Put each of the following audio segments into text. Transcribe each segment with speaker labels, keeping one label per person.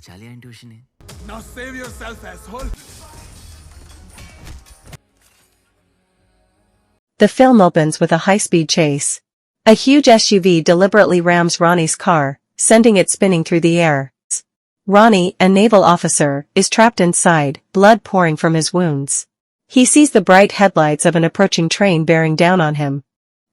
Speaker 1: बचा लिया इंट्यूशन ने।
Speaker 2: Now save yourself, asshole.
Speaker 3: The film opens with a high-speed chase. A huge SUV deliberately rams Ronnie's car, sending it spinning through the air. Ronnie, a naval officer, is trapped inside, blood pouring from his wounds. He sees the bright headlights of an approaching train bearing down on him.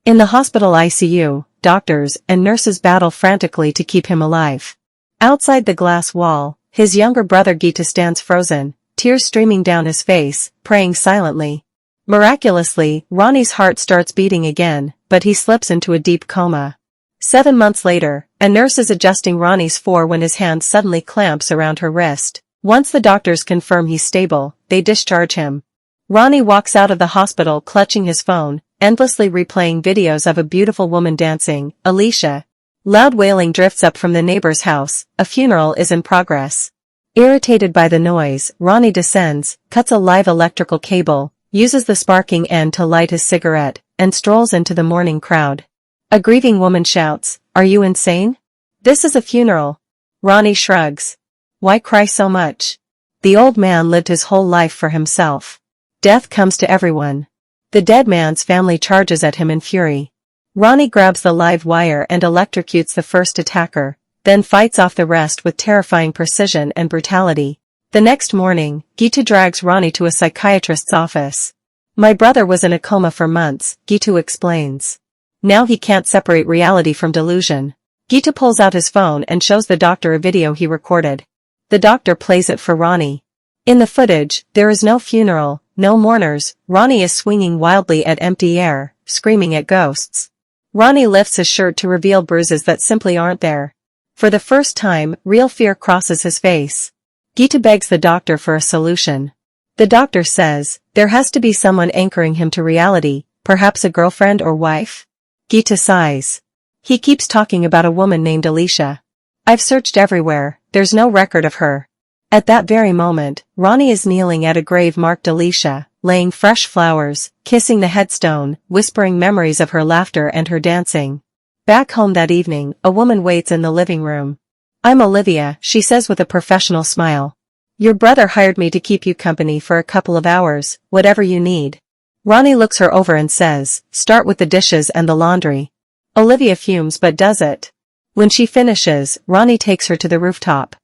Speaker 3: In the hospital ICU, doctors and nurses battle frantically to keep him alive. Outside the glass wall, his younger brother Gita stands frozen, tears streaming down his face, praying silently. Miraculously, Ronnie's heart starts beating again, but he slips into a deep coma. 7 months later, a nurse is adjusting Ronnie's fore when his hand suddenly clamps around her wrist. Once the doctors confirm he's stable, they discharge him. Ronnie walks out of the hospital clutching his phone, endlessly replaying videos of a beautiful woman dancing, Alicia. Loud wailing drifts up from the neighbor's house, a funeral is in progress. Irritated by the noise, Ronnie descends, cuts a live electrical cable, uses the sparking end to light his cigarette, and strolls into the mourning crowd. A grieving woman shouts, "Are you insane? This is a funeral." Ronnie shrugs. Why cry so much? The old man lived his whole life for himself. Death comes to everyone. The dead man's family charges at him in fury. Ronnie grabs the live wire and electrocutes the first attacker, then fights off the rest with terrifying precision and brutality. The next morning, Gitu drags Ronnie to a psychiatrist's office. My brother was in a coma for months, Gitu explains. Now he can't separate reality from delusion. Gitu pulls out his phone and shows the doctor a video he recorded. The doctor plays it for Ronnie. In the footage, there is no funeral, no mourners. Ronnie is swinging wildly at empty air, screaming at ghosts. Ronnie lifts his shirt to reveal bruises that simply aren't there. For the first time, real fear crosses his face. Gitu begs the doctor for a solution. The doctor says, there has to be someone anchoring him to reality, perhaps a girlfriend or wife? Gitu sighs. He keeps talking about a woman named Alicia. I've searched everywhere, there's no record of her. At that very moment, Ronnie is kneeling at a grave marked Alicia, laying fresh flowers, kissing the headstone, whispering memories of her laughter and her dancing. Back home that evening, a woman waits in the living room. I'm Olivia, she says with a professional smile. Your brother hired me to keep you company for a couple of hours, whatever you need. Ronnie looks her over and says, start with the dishes and the laundry. Olivia fumes but does it. When she finishes, Ronnie takes her to the rooftop.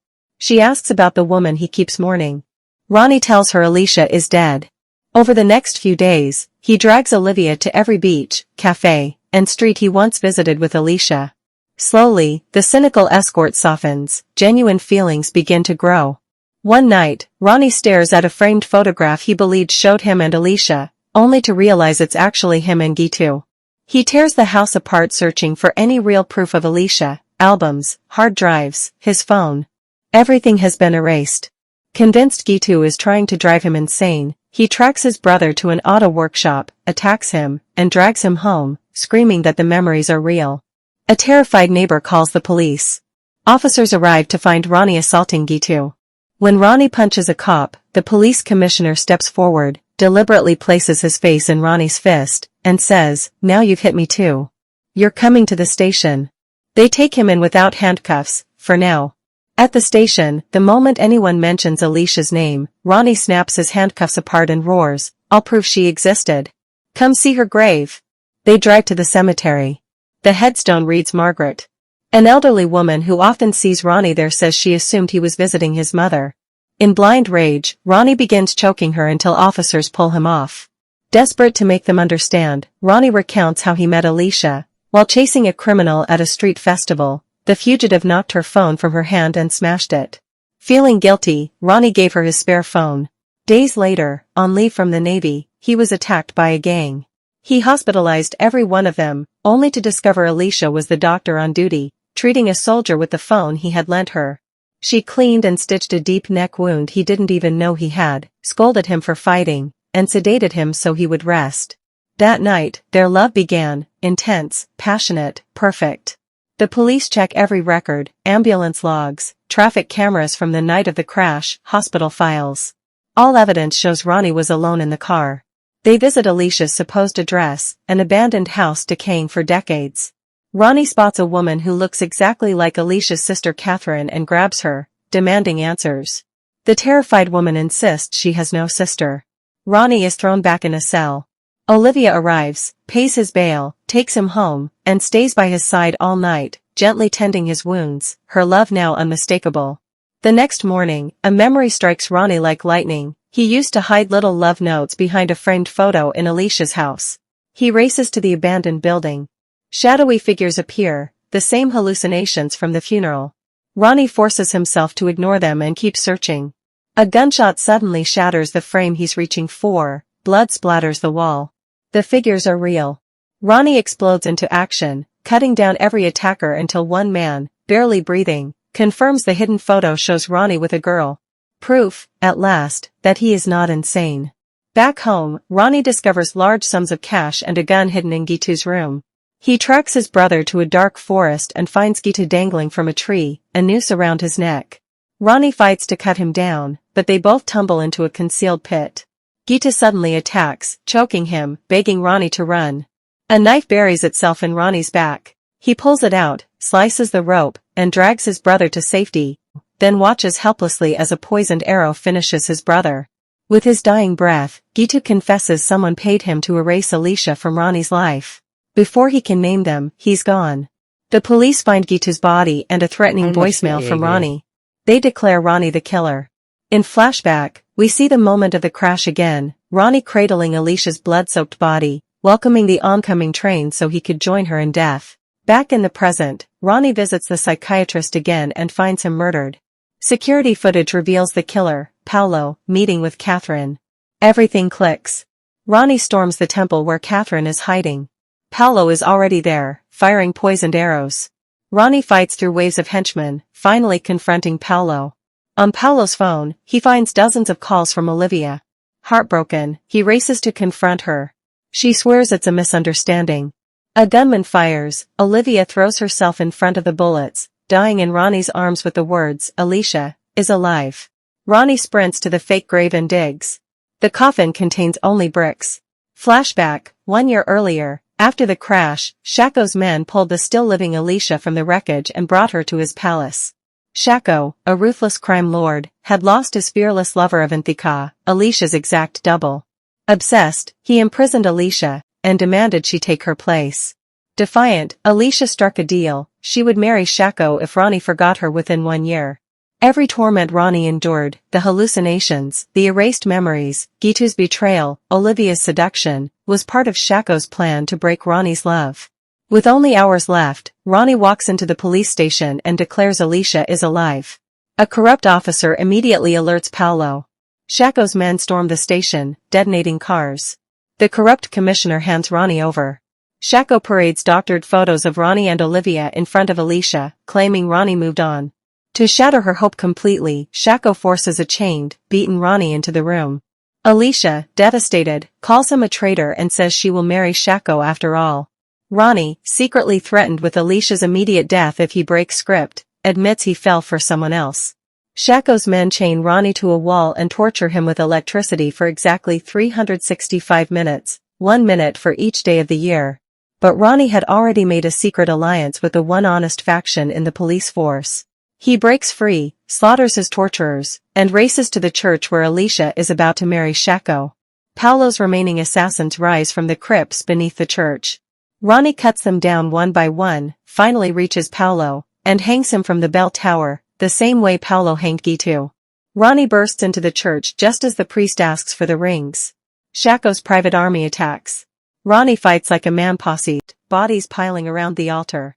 Speaker 3: She asks about the woman he keeps mourning. Ronnie tells her Alicia is dead. Over the next few days, he drags Olivia to every beach, cafe, and street he once visited with Alicia. Slowly, the cynical escort softens, genuine feelings begin to grow. One night, Ronnie stares at a framed photograph he believed showed him and Alicia, only to realize it's actually him and Gitu. He tears the house apart searching for any real proof of Alicia, albums, hard drives, his phone. Everything has been erased. Convinced Gitu is trying to drive him insane, he tracks his brother to an auto workshop, attacks him, and drags him home, screaming that the memories are real. A terrified neighbor calls the police. Officers arrive to find Ronnie assaulting Gitu. When Ronnie punches a cop, the police commissioner steps forward, deliberately places his face in Ronnie's fist, and says, now you've hit me too. You're coming to the station. They take him in without handcuffs, for now. At the station, the moment anyone mentions Alicia's name, Ronnie snaps his handcuffs apart and roars, I'll prove she existed. Come see her grave. They drive to the cemetery. The headstone reads Margaret. An elderly woman who often sees Ronnie there says she assumed he was visiting his mother. In blind rage, Ronnie begins choking her until officers pull him off. Desperate to make them understand, Ronnie recounts how he met Alicia. While chasing a criminal at a street festival, the fugitive knocked her phone from her hand and smashed it. Feeling guilty, Ronnie gave her his spare phone. Days later, on leave from the Navy, he was attacked by a gang. He hospitalized every one of them, only to discover Alicia was the doctor on duty, treating a soldier with the phone he had lent her. She cleaned and stitched a deep neck wound he didn't even know he had, scolded him for fighting, and sedated him so he would rest. That night, their love began, intense, passionate, perfect. The police check every record, ambulance logs, traffic cameras from the night of the crash, hospital files. All evidence shows Ronnie was alone in the car. They visit Alicia's supposed address, an abandoned house decaying for decades. Ronnie spots a woman who looks exactly like Alicia's sister Catherine and grabs her, demanding answers. The terrified woman insists she has no sister. Ronnie is thrown back in a cell. Olivia arrives, pays his bail, takes him home, and stays by his side all night, gently tending his wounds, her love now unmistakable. The next morning, a memory strikes Ronnie like lightning. He used to hide little love notes behind a framed photo in Alicia's house. He races to the abandoned building. Shadowy figures appear, the same hallucinations from the funeral. Ronnie forces himself to ignore them and keep searching. A gunshot suddenly shatters the frame he's reaching for, blood splatters the wall. The figures are real. Ronnie explodes into action, cutting down every attacker until one man, barely breathing, confirms the hidden photo shows Ronnie with a girl. Proof, at last, that he is not insane. Back home, Ronnie discovers large sums of cash and a gun hidden in Gitu's room. He tracks his brother to a dark forest and finds Gitu dangling from a tree, a noose around his neck. Ronnie fights to cut him down, but they both tumble into a concealed pit. Gitu suddenly attacks, choking him, begging Ronnie to run. A knife buries itself in Ronnie's back. He pulls it out, slices the rope, and drags his brother to safety, then watches helplessly as a poisoned arrow finishes his brother. With his dying breath, Gitu confesses someone paid him to erase Alicia from Ronnie's life. Before he can name them, he's gone. The police find Gitu's body and a threatening voicemail from Ronnie. They declare Ronnie the killer. In flashback, we see the moment of the crash again, Ronnie cradling Alicia's blood-soaked body, welcoming the oncoming train so he could join her in death. Back in the present, Ronnie visits the psychiatrist again and finds him murdered. Security footage reveals the killer, Paolo, meeting with Catherine. Everything clicks. Ronnie storms the temple where Catherine is hiding. Paolo is already there, firing poisoned arrows. Ronnie fights through waves of henchmen, finally confronting Paolo. On Paolo's phone, he finds dozens of calls from Olivia. Heartbroken, he races to confront her. She swears it's a misunderstanding. A gunman fires, Olivia throws herself in front of the bullets, dying in Ronnie's arms with the words, "Alicia is alive." Ronnie sprints to the fake grave and digs. The coffin contains only bricks. Flashback, 1 year earlier, after the crash, Shaco's men pulled the still-living Alicia from the wreckage and brought her to his palace. Shaco, a ruthless crime lord, had lost his fearless lover of Anthika, Alicia's exact double. Obsessed, he imprisoned Alicia, and demanded she take her place. Defiant, Alicia struck a deal, she would marry Shaco if Ronnie forgot her within 1 year. Every torment Ronnie endured, the hallucinations, the erased memories, Gitu's betrayal, Olivia's seduction, was part of Shaco's plan to break Ronnie's love. With only hours left, Ronnie walks into the police station and declares Alicia is alive. A corrupt officer immediately alerts Paolo. Shaco's men storm the station, detonating cars. The corrupt commissioner hands Ronnie over. Shaco parades doctored photos of Ronnie and Olivia in front of Alicia, claiming Ronnie moved on. To shatter her hope completely, Shaco forces a chained, beaten Ronnie into the room. Alicia, devastated, calls him a traitor and says she will marry Shaco after all. Ronnie, secretly threatened with Alicia's immediate death if he breaks script, admits he fell for someone else. Shaco's men chain Ronnie to a wall and torture him with electricity for exactly 365 minutes, 1 minute for each day of the year. But Ronnie had already made a secret alliance with the one honest faction in the police force. He breaks free, slaughters his torturers, and races to the church where Alicia is about to marry Shaco. Paolo's remaining assassins rise from the crypts beneath the church. Ronnie cuts them down one by one, finally reaches Paolo, and hangs him from the bell tower, the same way Paolo hanged Gitu. Ronnie bursts into the church just as the priest asks for the rings. Shaco's private army attacks. Ronnie fights like a man posse, bodies piling around the altar.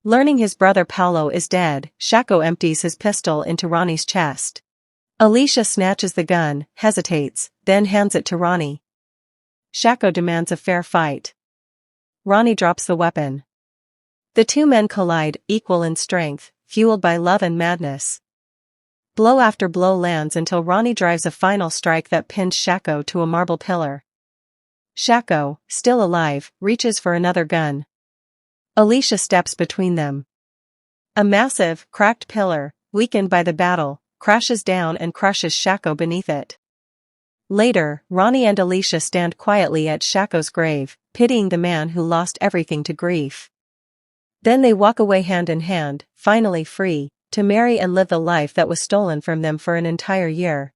Speaker 3: Learning his brother Paolo is dead, Shaco empties his pistol into Ronnie's chest. Alicia snatches the gun, hesitates, then hands it to Ronnie. Shaco demands a fair fight. Ronnie drops the weapon. The two men collide, equal in strength, fueled by love and madness. Blow after blow lands until Ronnie drives a final strike that pins Shaco to a marble pillar. Shaco, still alive, reaches for another gun. Alicia steps between them. A massive, cracked pillar, weakened by the battle, crashes down and crushes Shaco beneath it. Later, Ronnie and Alicia stand quietly at Shaco's grave, pitying the man who lost everything to grief. Then they walk away hand in hand, finally free, to marry and live the life that was stolen from them for an entire year.